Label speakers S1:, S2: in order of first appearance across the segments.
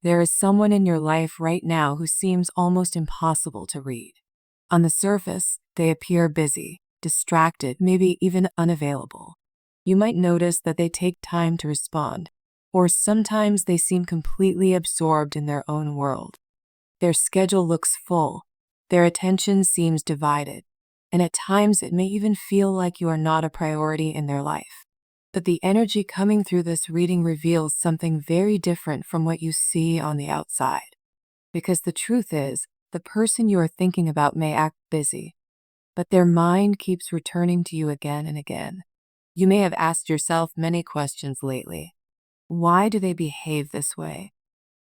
S1: There is someone in your life right now who seems almost impossible to read. On the surface, they appear busy, distracted, maybe even unavailable. You might notice that they take time to respond, or sometimes they seem completely absorbed in their own world. Their schedule looks full, their attention seems divided, and at times it may even feel like you are not a priority in their life. But the energy coming through this reading reveals something very different from what you see on the outside. Because the truth is, the person you are thinking about may act busy, but their mind keeps returning to you again and again. You may have asked yourself many questions lately. Why do they behave this way?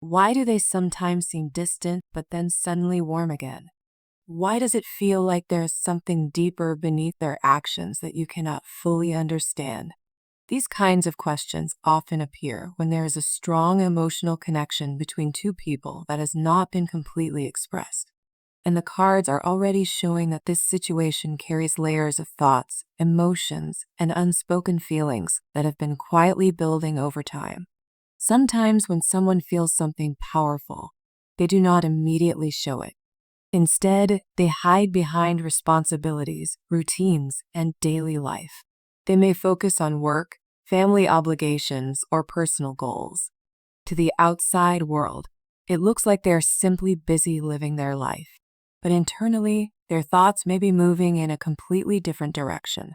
S1: Why do they sometimes seem distant but then suddenly warm again? Why does it feel like there is something deeper beneath their actions that you cannot fully understand? These kinds of questions often appear when there is a strong emotional connection between two people that has not been completely expressed. And the cards are already showing that this situation carries layers of thoughts, emotions, and unspoken feelings that have been quietly building over time. Sometimes when someone feels something powerful, they do not immediately show it. Instead, they hide behind responsibilities, routines, and daily life. They may focus on work, family obligations, or personal goals. To the outside world, it looks like they are simply busy living their life. But internally, their thoughts may be moving in a completely different direction.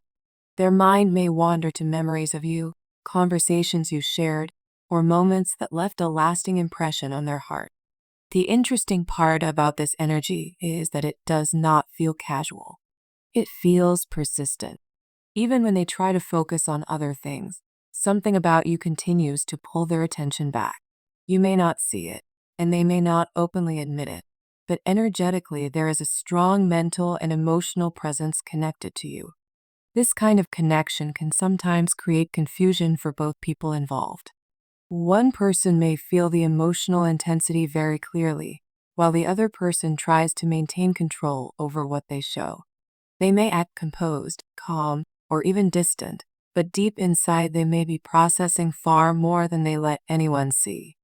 S1: Their mind may wander to memories of you, conversations you shared, or moments that left a lasting impression on their heart. The interesting part about this energy is that it does not feel casual. It feels persistent. Even when they try to focus on other things, something about you continues to pull their attention back. You may not see it, and they may not openly admit it, but energetically there is a strong mental and emotional presence connected to you. This kind of connection can sometimes create confusion for both people involved. One person may feel the emotional intensity very clearly, while the other person tries to maintain control over what they show. They may act composed, calm, or even distant, but deep inside they may be processing far more than they let anyone see.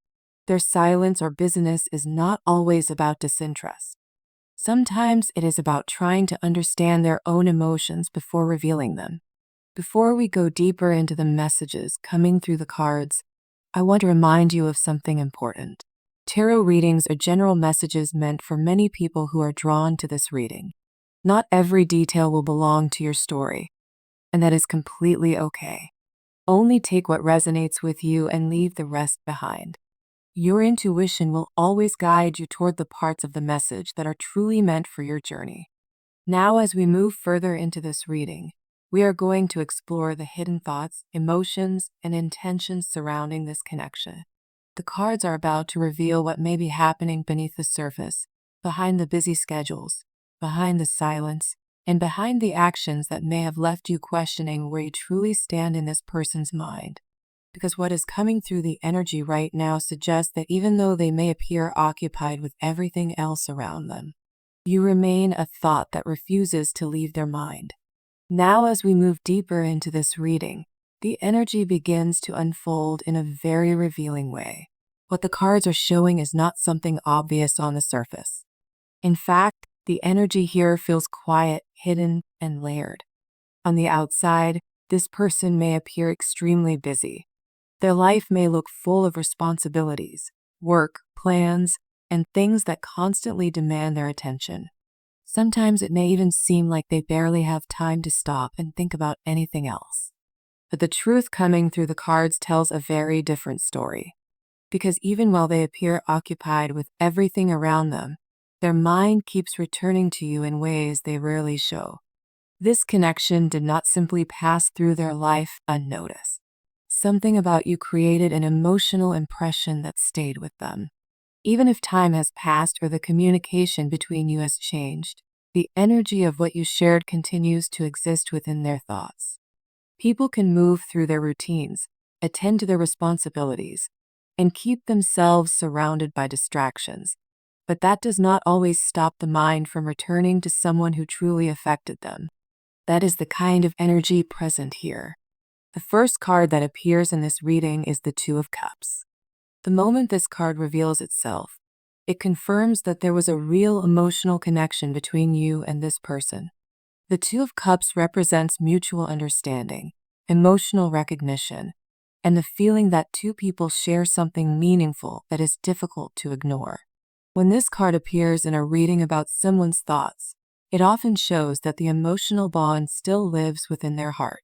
S1: Their silence or busyness is not always about disinterest. Sometimes it is about trying to understand their own emotions before revealing them. Before we go deeper into the messages coming through the cards, I want to remind you of something important. Tarot readings are general messages meant for many people who are drawn to this reading. Not every detail will belong to your story, and that is completely okay. Only take what resonates with you and leave the rest behind. Your intuition will always guide you toward the parts of the message that are truly meant for your journey. Now, as we move further into this reading, we are going to explore the hidden thoughts, emotions, and intentions surrounding this connection. The cards are about to reveal what may be happening beneath the surface, behind the busy schedules, behind the silence, and behind the actions that may have left you questioning where you truly stand in this person's mind. Because what is coming through the energy right now suggests that even though they may appear occupied with everything else around them, you remain a thought that refuses to leave their mind. Now, as we move deeper into this reading, the energy begins to unfold in a very revealing way. What the cards are showing is not something obvious on the surface. In fact, the energy here feels quiet, hidden, and layered. On the outside, this person may appear extremely busy. Their life may look full of responsibilities, work, plans, and things that constantly demand their attention. Sometimes it may even seem like they barely have time to stop and think about anything else. But the truth coming through the cards tells a very different story. Because even while they appear occupied with everything around them, their mind keeps returning to you in ways they rarely show. This connection did not simply pass through their life unnoticed. Something about you created an emotional impression that stayed with them. Even if time has passed or the communication between you has changed, the energy of what you shared continues to exist within their thoughts. People can move through their routines, attend to their responsibilities, and keep themselves surrounded by distractions, but that does not always stop the mind from returning to someone who truly affected them. That is the kind of energy present here. The first card that appears in this reading is the Two of Cups. The moment this card reveals itself, it confirms that there was a real emotional connection between you and this person. The Two of Cups represents mutual understanding, emotional recognition, and the feeling that two people share something meaningful that is difficult to ignore. When this card appears in a reading about someone's thoughts, it often shows that the emotional bond still lives within their heart.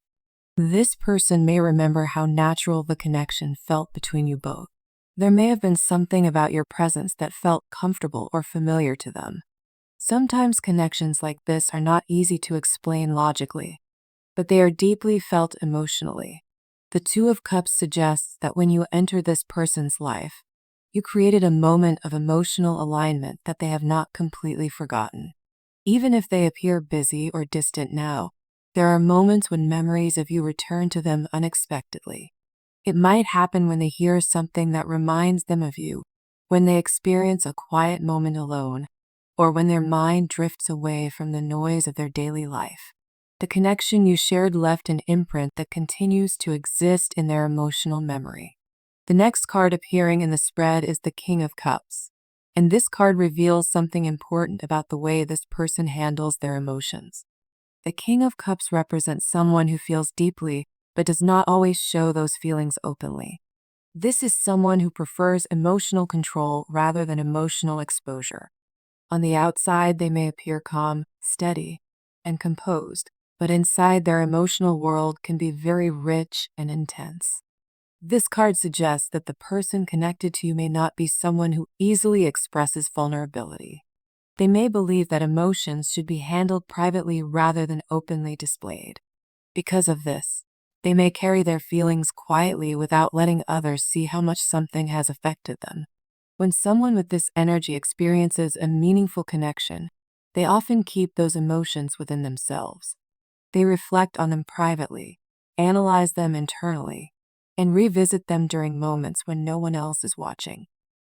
S1: This person may remember how natural the connection felt between you both. There may have been something about your presence that felt comfortable or familiar to them. Sometimes connections like this are not easy to explain logically, but they are deeply felt emotionally. The Two of Cups suggests that when you enter this person's life, you created a moment of emotional alignment that they have not completely forgotten. Even if they appear busy or distant now, there are moments when memories of you return to them unexpectedly. It might happen when they hear something that reminds them of you, when they experience a quiet moment alone, or when their mind drifts away from the noise of their daily life. The connection you shared left an imprint that continues to exist in their emotional memory. The next card appearing in the spread is the King of Cups, and this card reveals something important about the way this person handles their emotions. The King of Cups represents someone who feels deeply but does not always show those feelings openly. This is someone who prefers emotional control rather than emotional exposure. On the outside, they may appear calm, steady, and composed, but inside their emotional world can be very rich and intense. This card suggests that the person connected to you may not be someone who easily expresses vulnerability. They may believe that emotions should be handled privately rather than openly displayed. Because of this, they may carry their feelings quietly without letting others see how much something has affected them. When someone with this energy experiences a meaningful connection, they often keep those emotions within themselves. They reflect on them privately, analyze them internally, and revisit them during moments when no one else is watching.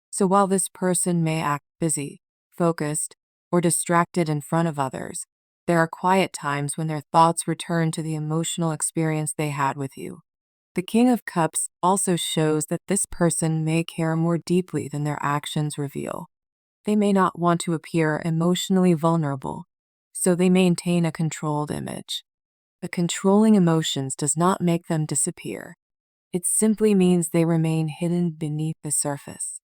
S1: So while this person may act busy, focused, or distracted in front of others, there are quiet times when their thoughts return to the emotional experience they had with you. The King of Cups also shows that this person may care more deeply than their actions reveal. They may not want to appear emotionally vulnerable, so they maintain a controlled image. But controlling emotions does not make them disappear. It simply means they remain hidden beneath the surface.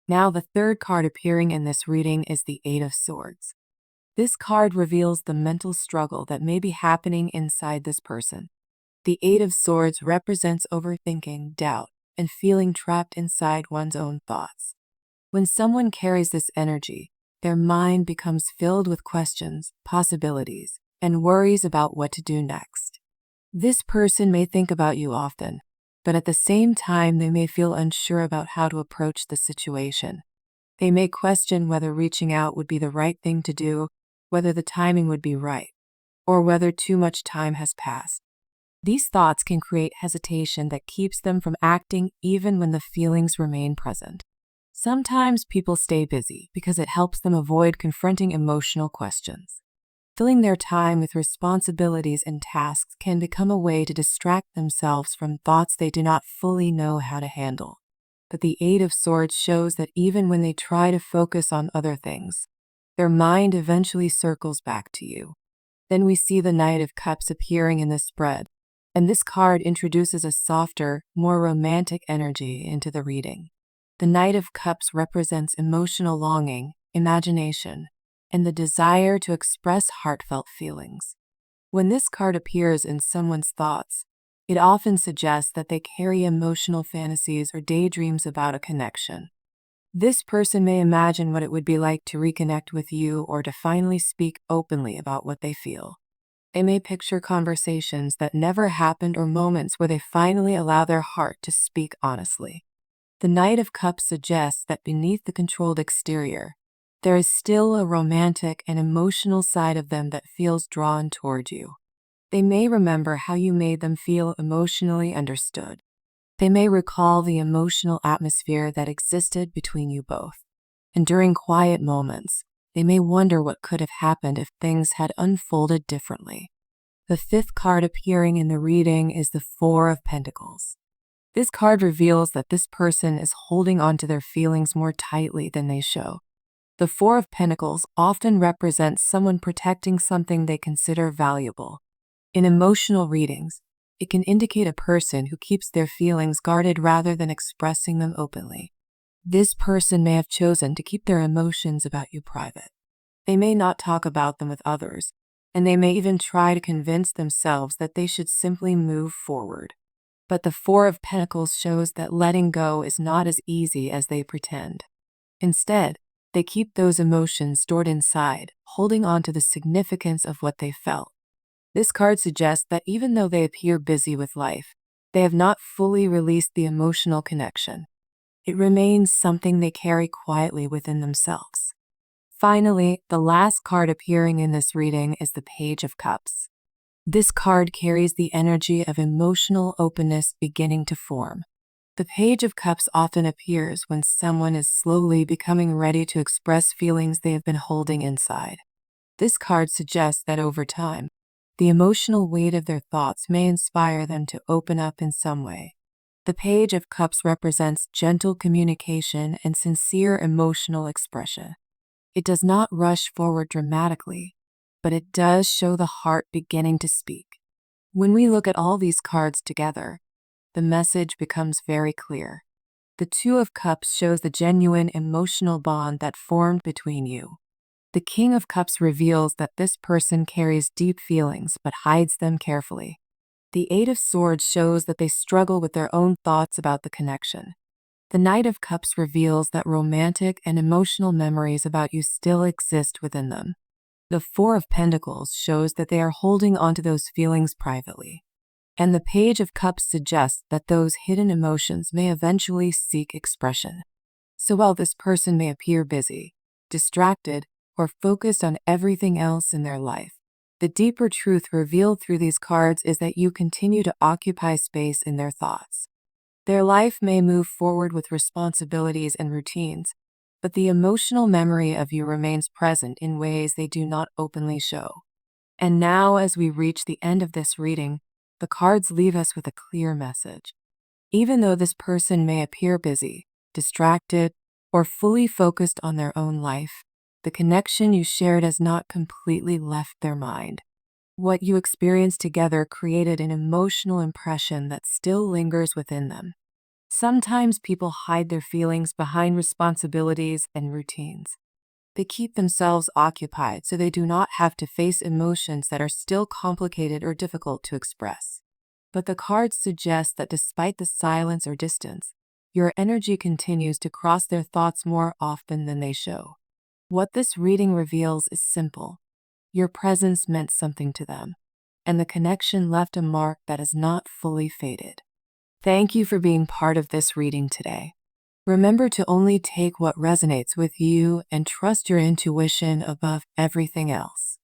S1: Now, the third card appearing in this reading is the Eight of Swords. This card reveals the mental struggle that may be happening inside this person. The Eight of Swords represents overthinking, doubt, and feeling trapped inside one's own thoughts. When someone carries this energy, their mind becomes filled with questions, possibilities, and worries about what to do next. This person may think about you often, but at the same time they may feel unsure about how to approach the situation. They may question whether reaching out would be the right thing to do, whether the timing would be right, or whether too much time has passed. These thoughts can create hesitation that keeps them from acting even when the feelings remain present. Sometimes people stay busy because it helps them avoid confronting emotional questions. Filling their time with responsibilities and tasks can become a way to distract themselves from thoughts they do not fully know how to handle. But the Eight of Swords shows that even when they try to focus on other things, their mind eventually circles back to you. Then we see the Knight of Cups appearing in the spread, and this card introduces a softer, more romantic energy into the reading. The Knight of Cups represents emotional longing, imagination, and the desire to express heartfelt feelings. When this card appears in someone's thoughts, it often suggests that they carry emotional fantasies or daydreams about a connection. This person may imagine what it would be like to reconnect with you or to finally speak openly about what they feel. They may picture conversations that never happened or moments where they finally allow their heart to speak honestly. The Knight of Cups suggests that beneath the controlled exterior, there is still a romantic and emotional side of them that feels drawn toward you. They may remember how you made them feel emotionally understood. They may recall the emotional atmosphere that existed between you both. And during quiet moments, they may wonder what could have happened if things had unfolded differently. The fifth card appearing in the reading is the Four of Pentacles. This card reveals that this person is holding on to their feelings more tightly than they show. The Four of Pentacles often represents someone protecting something they consider valuable. In emotional readings, it can indicate a person who keeps their feelings guarded rather than expressing them openly. This person may have chosen to keep their emotions about you private. They may not talk about them with others, and they may even try to convince themselves that they should simply move forward. But the Four of Pentacles shows that letting go is not as easy as they pretend. Instead, they keep those emotions stored inside, holding on to the significance of what they felt. This card suggests that even though they appear busy with life, they have not fully released the emotional connection. It remains something they carry quietly within themselves. Finally, the last card appearing in this reading is the Page of Cups. This card carries the energy of emotional openness beginning to form. The Page of Cups often appears when someone is slowly becoming ready to express feelings they have been holding inside. This card suggests that over time, the emotional weight of their thoughts may inspire them to open up in some way. The Page of Cups represents gentle communication and sincere emotional expression. It does not rush forward dramatically, but it does show the heart beginning to speak. When we look at all these cards together, the message becomes very clear. The Two of Cups shows the genuine emotional bond that formed between you. The King of Cups reveals that this person carries deep feelings but hides them carefully. The Eight of Swords shows that they struggle with their own thoughts about the connection. The Knight of Cups reveals that romantic and emotional memories about you still exist within them. The Four of Pentacles shows that they are holding onto those feelings privately. And the Page of Cups suggests that those hidden emotions may eventually seek expression. So while this person may appear busy, distracted, or focused on everything else in their life, the deeper truth revealed through these cards is that you continue to occupy space in their thoughts. Their life may move forward with responsibilities and routines, but the emotional memory of you remains present in ways they do not openly show. And now, as we reach the end of this reading, the cards leave us with a clear message. Even though this person may appear busy, distracted, or fully focused on their own life, the connection you shared has not completely left their mind. What you experienced together created an emotional impression that still lingers within them. Sometimes people hide their feelings behind responsibilities and routines. They keep themselves occupied so they do not have to face emotions that are still complicated or difficult to express. But the cards suggest that despite the silence or distance, your energy continues to cross their thoughts more often than they show. What this reading reveals is simple. Your presence meant something to them, and the connection left a mark that has not fully faded. Thank you for being part of this reading today. Remember to only take what resonates with you and trust your intuition above everything else.